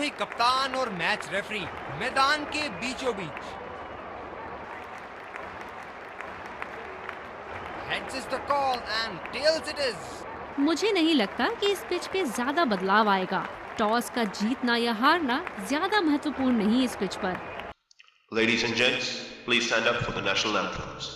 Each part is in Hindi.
ही कप्तान और मैच रेफरी मैदान के बीचों बीच। Heads is the call and tails it is. मुझे नहीं लगता कि इस पिच पे ज्यादा बदलाव आएगा। टॉस का जीतना या हारना ज्यादा महत्वपूर्ण नहीं इस पिच पर। Ladies and gents, please stand up for the national anthems.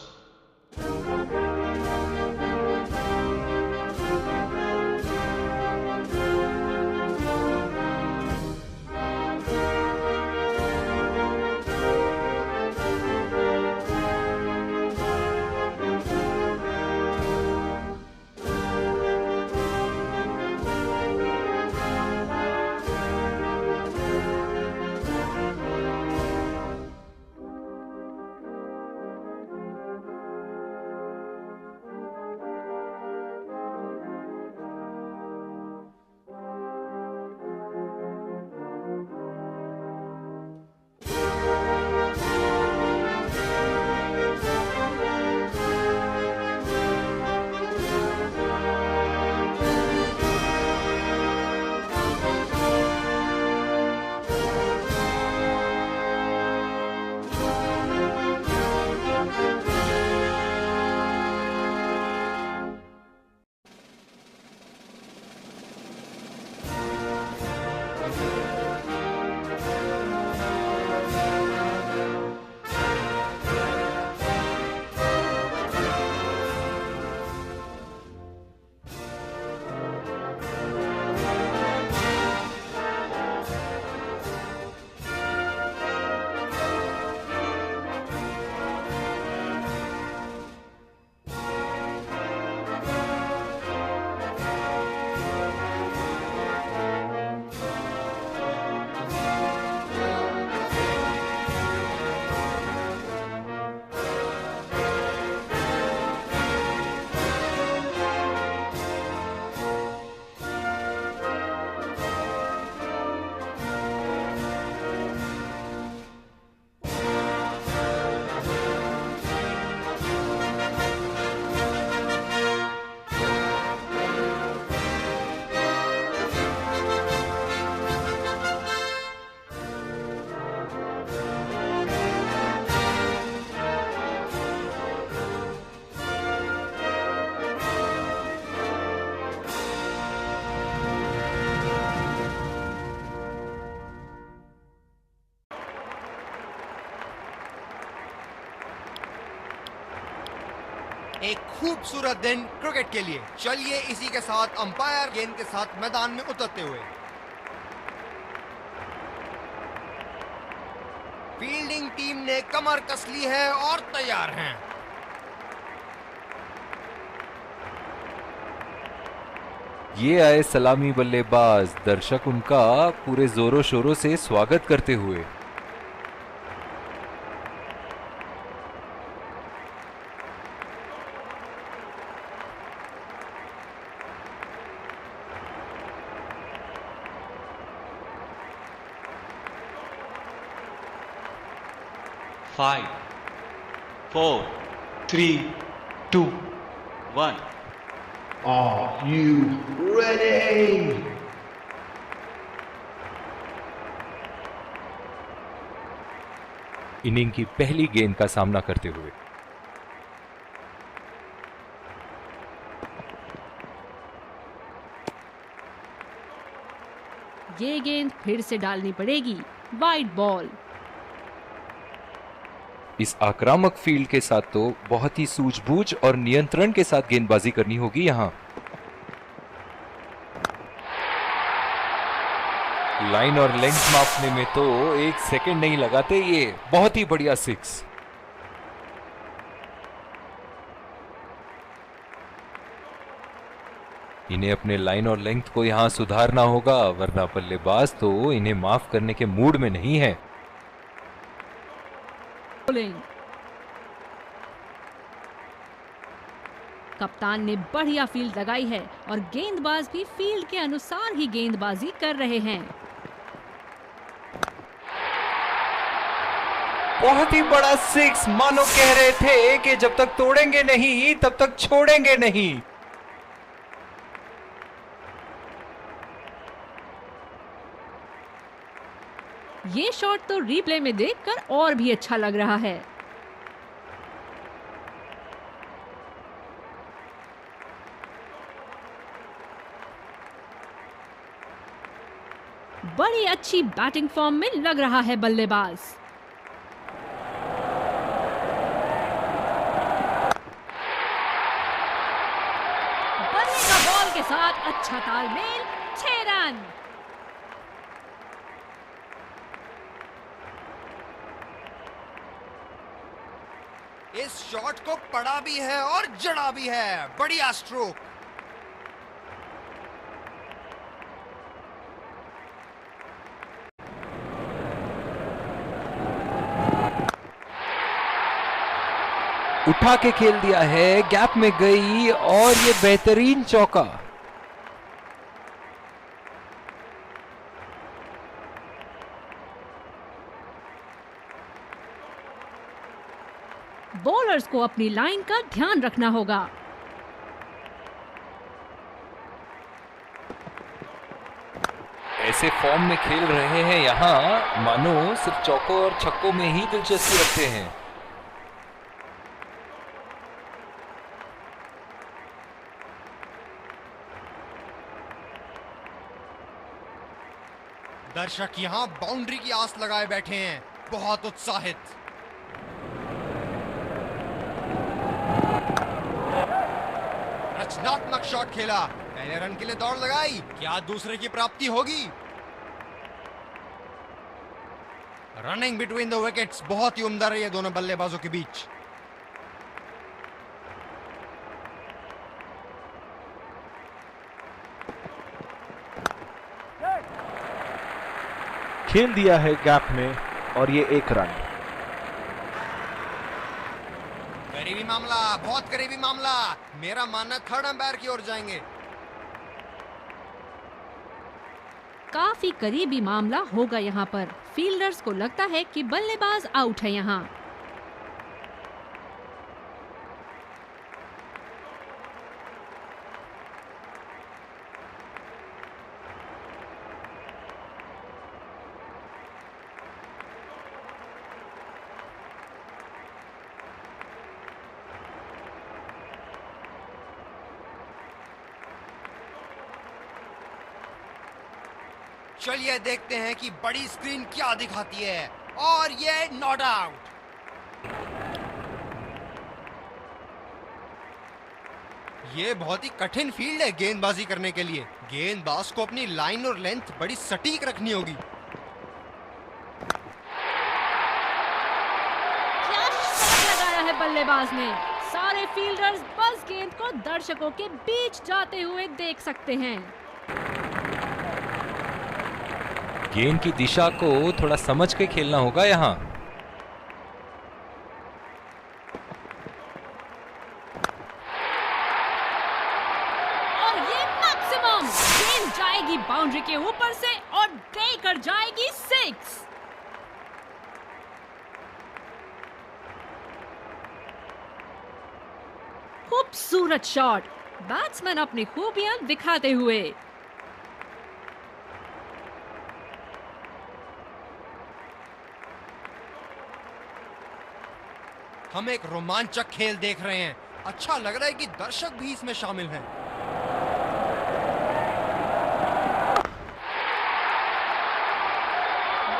एक खूबसूरत दिन क्रिकेट के लिए। चलिए इसी के साथ अंपायर गेंद के साथ मैदान में उतरते हुए। फील्डिंग टीम ने कमर कस ली है और तैयार हैं। ये आए सलामी बल्लेबाज, दर्शक उनका पूरे जोरों शोरों से स्वागत करते हुए। Five, 4, 3, 2, 1. Are you ready? Inning की पहली गेंद का सामना करते हुए ये गेंद फिर से डालनी पड़ेगी। Wide ball. इस आक्रामक फील्ड के साथ तो बहुत ही सूझबूझ और नियंत्रण के साथ गेंदबाजी करनी होगी यहां। लाइन और लेंथ मापने में तो 1 सेकंड नहीं लगाते ये। बहुत ही बढ़िया 6। इन्हें अपने लाइन और लेंथ को यहां सुधारना होगा, वरना बल्लेबाज तो इन्हें माफ करने के मूड में नहीं है। कप्तान ने बढ़िया फील्ड लगाई है और गेंदबाज भी फील्ड के अनुसार ही गेंदबाजी कर रहे हैं। बहुत ही बड़ा 6, मानो कह रहे थे कि जब तक तोड़ेंगे नहीं तब तक छोड़ेंगे नहीं। ये शॉट तो रिप्ले में देखकर और भी अच्छा लग रहा है। बड़ी अच्छी बैटिंग फॉर्म में लग रहा है बल्लेबाज। बल्ले का बॉल के साथ अच्छा तालमेल, 6 रन। इस शॉट को पड़ा भी है और जड़ा भी है। बढ़िया स्ट्रोक। उठा के खेल दिया है, गैप में गई और ये बेहतरीन चौका। बॉलर्स को अपनी लाइन का ध्यान रखना होगा। ऐसे फॉर्म में खेल रहे हैं यहाँ, मानो सिर्फ चौकों और छक्कों में ही दिलचस्पी रखते हैं। दर्शक यहाँ बाउंड्री की आस लगाए बैठे हैं, बहुत उत्साहित। रचनात्मक शॉट खेला, पहले रन के लिए दौड़ लगाई, क्या दूसरे की प्राप्ति होगी? रनिंग बिटवीन द विकेट्स बहुत ही उम्दा रही है दोनों बल्लेबाजों के बीच। खेल दिया है गैप में और ये 1 रन। करीबी मामला, बहुत करीबी मामला। मेरा मानना थर्ड अंपायर की ओर जाएंगे। काफी करीबी मामला होगा यहाँ पर। फील्डर्स को लगता है कि बल्लेबाज आउट है यहाँ। चलिए देखते हैं कि बड़ी स्क्रीन क्या दिखाती है। और ये नॉट आउट। ये बहुत ही कठिन फील्ड है गेंदबाजी करने के लिए। गेंदबाज को अपनी लाइन और लेंथ बड़ी सटीक रखनी होगी। क्या शॉट लगाया है बल्लेबाज ने। सारे फील्डर्स बस गेंद को दर्शकों के बीच जाते हुए देख सकते हैं। गेंद की दिशा को थोड़ा समझ के खेलना होगा यहाँ। और ये मैक्सिमम, गेंद जाएगी बाउंड्री के ऊपर से और देकर जाएगी 6। खूबसूरत शॉट, बैट्समैन अपनी खूबियां दिखाते हुए। हम एक रोमांचक खेल देख रहे हैं। अच्छा लग रहा है कि दर्शक भी इसमें शामिल हैं।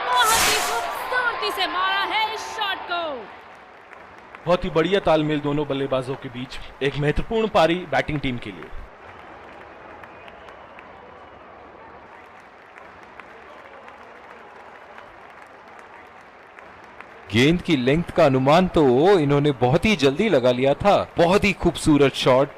बहुत ही खूबसूरती से मारा है इस शॉट को। बहुत ही बढ़िया तालमेल दोनों बल्लेबाजों के बीच। एक महत्वपूर्ण पारी बैटिंग टीम के लिए। गेंद की लेंथ का अनुमान तो इन्होंने बहुत ही जल्दी लगा लिया था। बहुत ही खूबसूरत शॉट।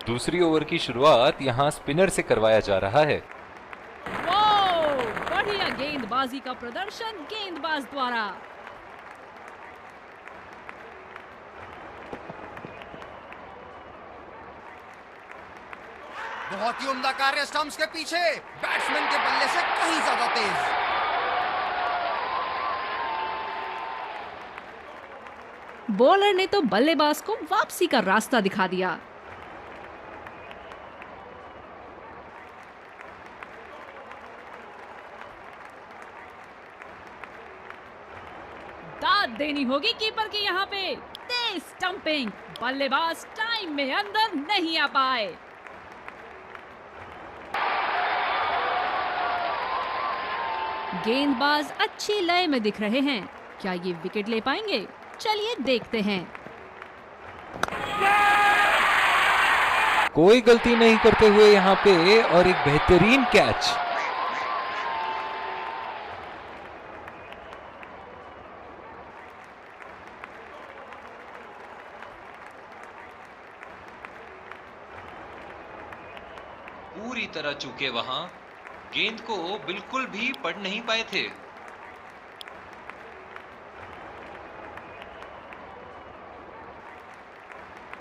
दूसरी ओवर की शुरुआत यहां स्पिनर से करवाया जा रहा है। वाह, बढ़िया गेंदबाजी का प्रदर्शन गेंदबाज द्वारा। बहुत ही उम्दा कार्य स्टंप्स के पीछे, बैट्समैन के बल्ले से कहीं ज्यादा तेज। बॉलर ने तो बल्लेबाज को वापसी का रास्ता दिखा दिया। दाद देनी होगी कीपर की यहाँ पे। तेज स्टंपिंग, बल्लेबाज टाइम में अंदर नहीं आ पाए। गेंदबाज अच्छी लय में दिख रहे हैं, क्या ये विकेट ले पाएंगे? चलिए देखते हैं। कोई गलती नहीं करते हुए यहाँ पे और एक बेहतरीन कैच। पूरी तरह चूके वहां, गेंद को बिल्कुल भी पढ़ नहीं पाए थे।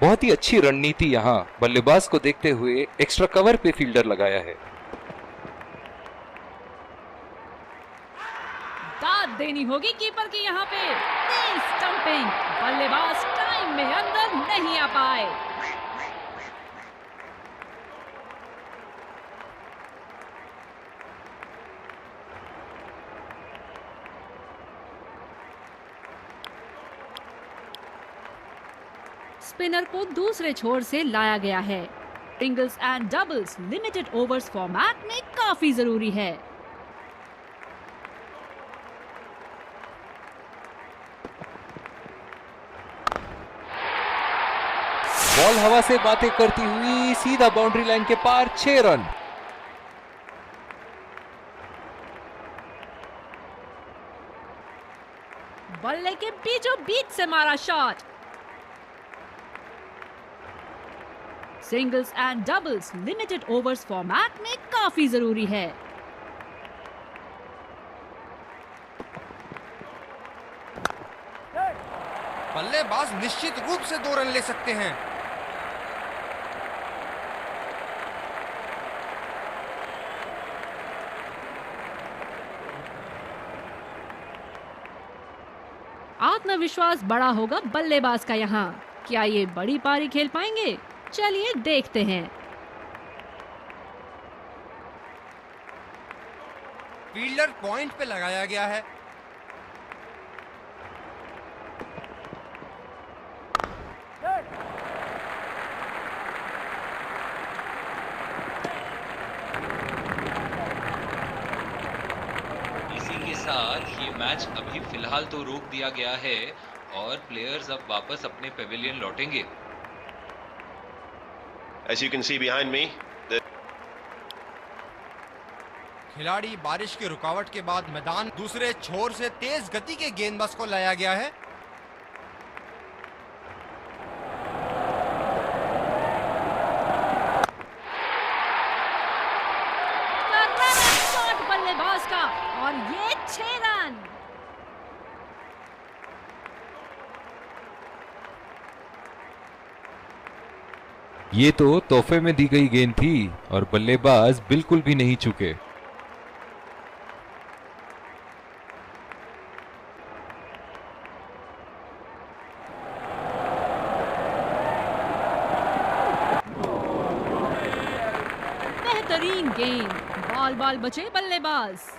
बहुत ही अच्छी रणनीति यहाँ बल्लेबाज को देखते हुए एक्स्ट्रा कवर पे फील्डर लगाया है। दाद देनी होगी कीपर की यहाँ पे। तेज स्टंपिंग, बल्लेबाज टाइम में अंदर नहीं आ पाए। स्पिनर को दूसरे छोर से लाया गया है। Singles and doubles limited overs format में काफी जरूरी है। बॉल हवा से बातें करती हुई सीधा बाउंड्री लाइन के पार, 6 रन। बल्ले के बीचों बीच से मारा shot. Singles and doubles limited overs format में काफी जरूरी है। बल्लेबाज निश्चित रूप से 2 रन ले सकते हैं। आत्मविश्वास बड़ा होगा बल्लेबाज का यहाँ। क्या ये बड़ी पारी खेल पाएंगे? चलिए देखते हैं। फील्डर पॉइंट पे लगाया गया है। इसी के साथ ये मैच अभी फिलहाल तो रोक दिया गया है और प्लेयर्स अब वापस अपने पेविलियन लौटेंगे। As you can see behind me, खिलाड़ी बारिश की रुकावट के बाद मैदान दूसरे छोर से तेज गति के गेंदबाज को लाया गया है। शॉट बल्लेबाज का और ये 6 रन। ये तो तोहफे में दी गई गेंद थी और बल्लेबाज बिल्कुल भी नहीं चूके। बेहतरीन गेंद, बॉल बॉल बचे बल्लेबाज।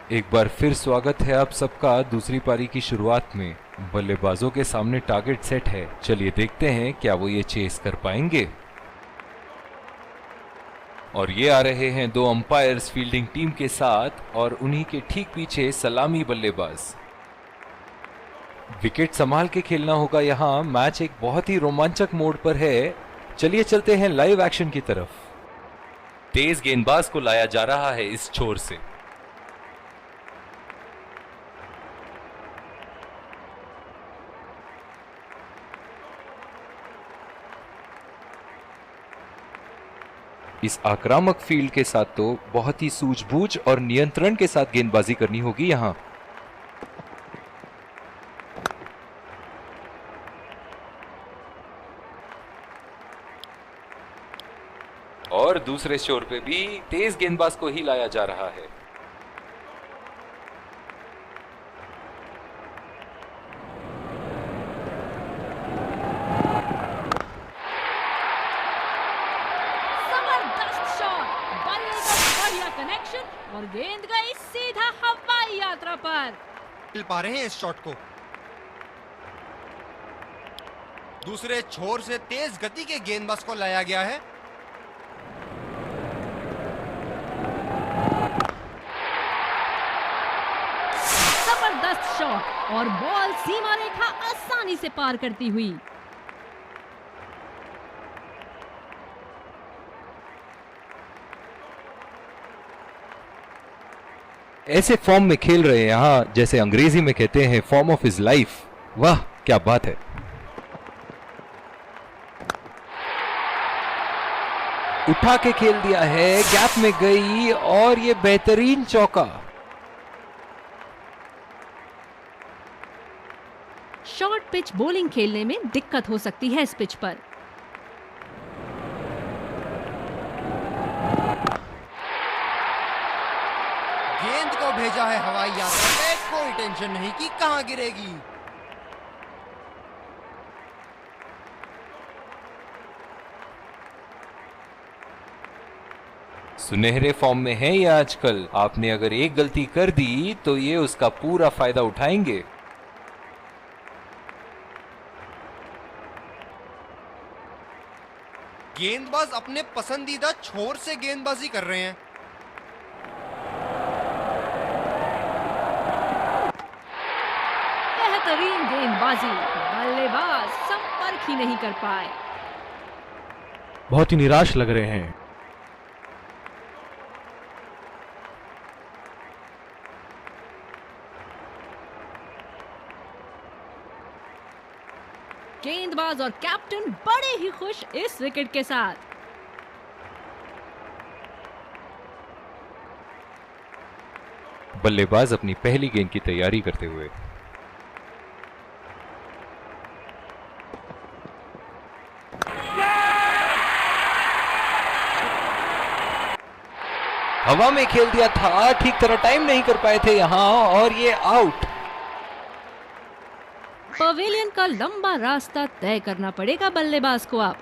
एक बार फिर स्वागत है आप सबका दूसरी पारी की शुरुआत में। बल्लेबाजों के सामने टारगेट सेट है, चलिए देखते हैं क्या वो ये चेस कर पाएंगे। और ये आ रहे हैं 2 अंपायर्स फील्डिंग टीम के साथ और उन्हीं के ठीक पीछे सलामी बल्लेबाज। विकेट संभाल के खेलना होगा यहाँ। मैच एक बहुत ही रोमांचक मोड पर है। चलिए चलते हैं लाइव एक्शन की तरफ। तेज गेंदबाज को लाया जा रहा है इस छोर से। इस आक्रामक फील्ड के साथ तो बहुत ही सूझबूझ और नियंत्रण के साथ गेंदबाजी करनी होगी यहां। और दूसरे छोर पे भी तेज गेंदबाज को ही लाया जा रहा है। कनेक्शन और गेंद गई सीधा हवाई यात्रा पर। मिल पा रहे हैं इस शॉट को। दूसरे छोर से तेज गति के गेंदबाज को लाया गया है। जबरदस्त शॉट और बॉल सीमा रेखा आसानी से पार करती हुई। ऐसे फॉर्म में खेल रहे हैं यहाँ, जैसे अंग्रेजी में कहते हैं फॉर्म ऑफ हिज लाइफ। वाह क्या बात है। उठा के खेल दिया है, गैप में गई और ये बेहतरीन चौका। शॉर्ट पिच बॉलिंग खेलने में दिक्कत हो सकती है इस पिच पर। गेंद को भेजा है हवाई यात्रा पे, कोई टेंशन नहीं कि कहां गिरेगी। सुनहरे फॉर्म में है ये आजकल। आपने अगर एक गलती कर दी तो ये उसका पूरा फायदा उठाएंगे। गेंदबाज अपने पसंदीदा छोर से गेंदबाजी कर रहे हैं। बेहतरीन गेंदबाजी, बल्लेबाज संपर्क ही नहीं कर पाए। बहुत ही निराश लग रहे हैं। गेंदबाज और कैप्टन बड़े ही खुश इस विकेट के साथ। बल्लेबाज अपनी पहली गेंद की तैयारी करते हुए। हवा में खेल दिया था, ठीक तरह टाइम नहीं कर पाए थे यहां और ये आउट। पवेलियन का लंबा रास्ता तय करना पड़ेगा बल्लेबाज को अब।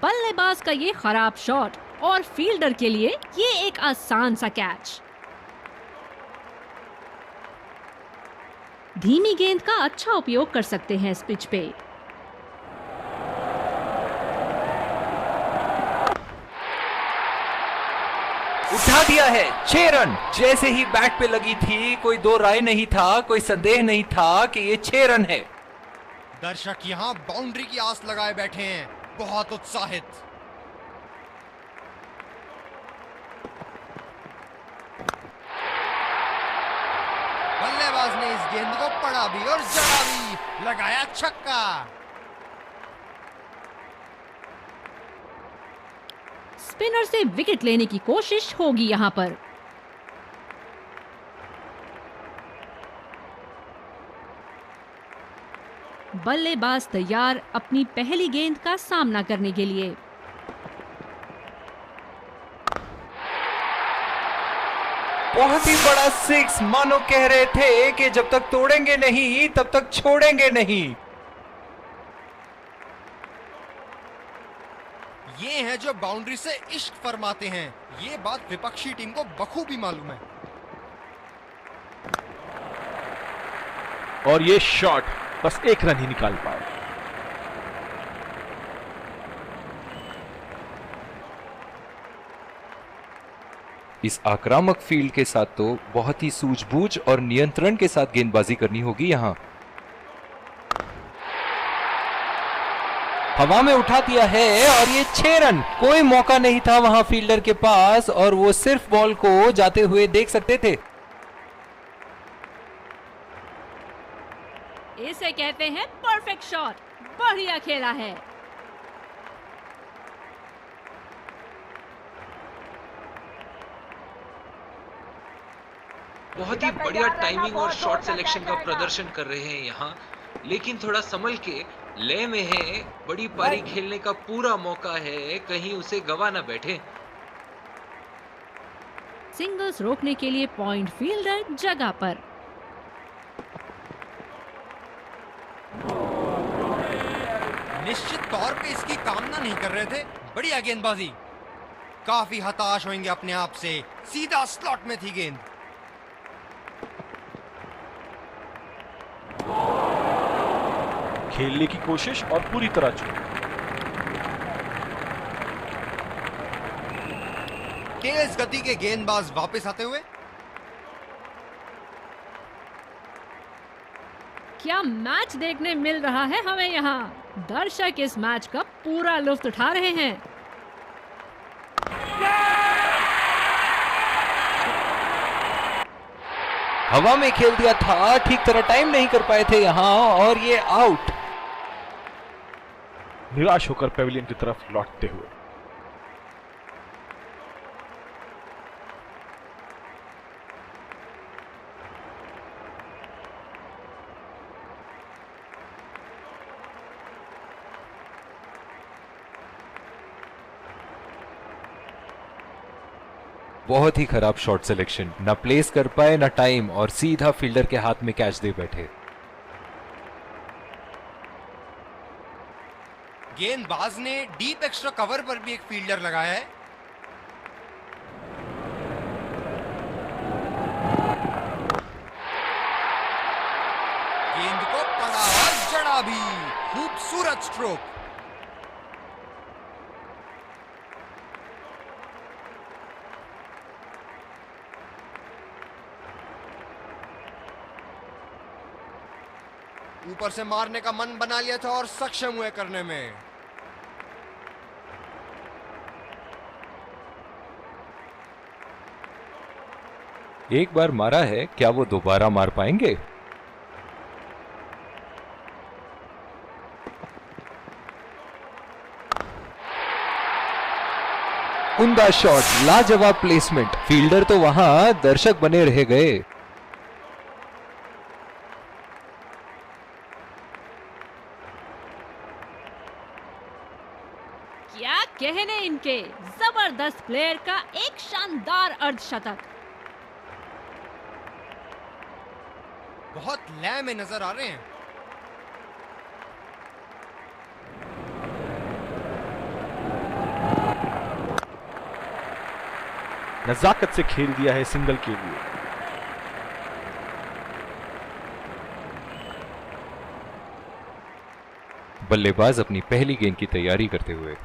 बल्लेबाज का ये खराब शॉट और फील्डर के लिए ये एक आसान सा कैच। धीमी गेंद का अच्छा उपयोग कर सकते हैं इस पिच पे। उठा दिया है 6 रन। जैसे ही बैट पे लगी थी, कोई दो राय नहीं था, कोई संदेह नहीं था कि ये 6 रन है। दर्शक यहां बाउंड्री की आस लगाए बैठे हैं, बहुत उत्साहित। बल्लेबाज ने इस गेंद को पड़ा भी और जड़ा भी, लगाया छक्का। स्पिनर से विकेट लेने की कोशिश होगी यहां पर। बल्लेबाज तैयार अपनी पहली गेंद का सामना करने के लिए। बहुत ही बड़ा 6, मानो कह रहे थे कि जब तक तोड़ेंगे नहीं तब तक छोड़ेंगे नहीं। ये हैं जो बाउंड्री से इश्क फरमाते हैं। ये बात विपक्षी टीम को बखूबी मालूम है। और ये शॉट बस 1 रन ही निकाल पाए। इस आक्रामक फील्ड के साथ तो बहुत ही सूझबूझ और नियंत्रण के साथ गेंदबाजी करनी होगी यहां। हवा में उठा दिया है और ये 6 रन। कोई मौका नहीं था वहां फील्डर के पास और वो सिर्फ बॉल को जाते हुए देख सकते थे। इसे कहते हैं परफेक्ट शॉट। बढ़िया खेला है। बहुत ही बढ़िया टाइमिंग और शॉट सिलेक्शन का प्रदर्शन कर रहे हैं यहाँ, लेकिन थोड़ा संभल के, लय में है। बड़ी पारी खेलने का पूरा मौका है, कहीं उसे गवा ना बैठे। सिंगल्स रोकने के लिए पॉइंट फील्डर जगह पर। निश्चित तौर पे इसकी कामना नहीं कर रहे थे। बढ़िया गेंदबाजी। काफी हताश होंगे अपने आप से। सीधा स्लॉट में थी गेंद। खेलने की कोशिश और पूरी तरह चूक। तेज गति के गेंदबाज वापस आते हुए। क्या मैच देखने मिल रहा है हमें यहाँ। दर्शक इस मैच का पूरा लुत्फ उठा रहे हैं। हवा में खेल दिया था, ठीक तरह टाइम नहीं कर पाए थे यहाँ और ये आउट। निराश होकर पेविलियन की तरफ लौटते हुए। बहुत ही खराब शॉट सिलेक्शन, ना प्लेस कर पाए ना टाइम, और सीधा फील्डर के हाथ में कैच दे बैठे। गेंदबाज ने डीप एक्स्ट्रा कवर पर भी एक फील्डर लगाया है। गेंद को पड़ा और जड़ा भी। खूबसूरत स्ट्रोक। ऊपर से मारने का मन बना लिया था और सक्षम हुए करने में। एक बार मारा है, क्या वो दोबारा मार पाएंगे? उम्दा शॉट, लाजवाब प्लेसमेंट। फील्डर तो वहां, दर्शक बने रह गए। क्या कहने इनके। जबरदस्त प्लेयर का एक शानदार अर्धशतक। बहुत लय में नजर आ रहे हैं। नजाकत से खेल दिया है सिंगल के लिए। बल्लेबाज अपनी पहली गेंद की तैयारी करते हुए।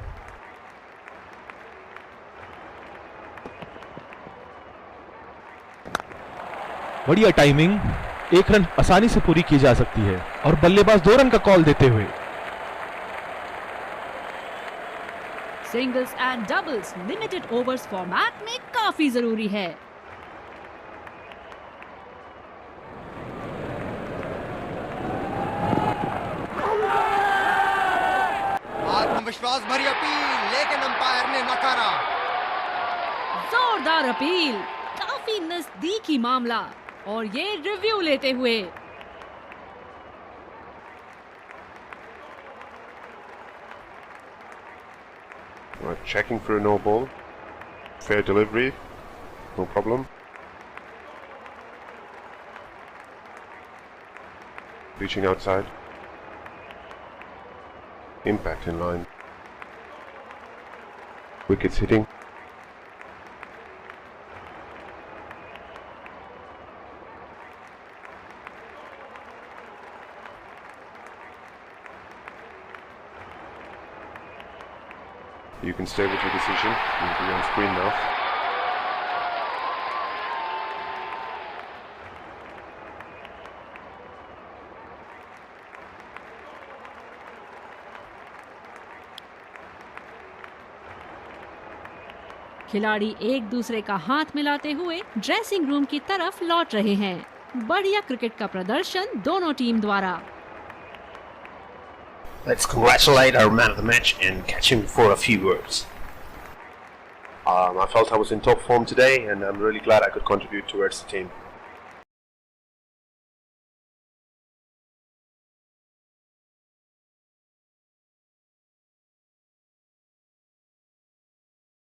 बढ़िया टाइमिंग, एक रन आसानी से पूरी की जा सकती है और बल्लेबाज 2 रन का कॉल देते हुए। Singles and doubles limited overs format में काफी जरूरी है। आत्मविश्वास भरी अपील, लेकिन अंपायर ने नकारा। जोरदार अपील, काफी नजदीकी मामला, और ये रिव्यू लेते हुए। We're checking for a no ball. Fair delivery, no problem. Reaching outside. Impact in line. Wickets hitting. You can stay with your decision. You'll be on screen now. खिलाड़ी एक दूसरे का हाथ मिलाते हुए ड्रेसिंग रूम की तरफ लौट रहे हैं। बढ़िया क्रिकेट का प्रदर्शन दोनों टीम द्वारा। Let's congratulate our man of the match and catch him for a few words. I felt I was in top form today and I'm really glad I could contribute towards the team.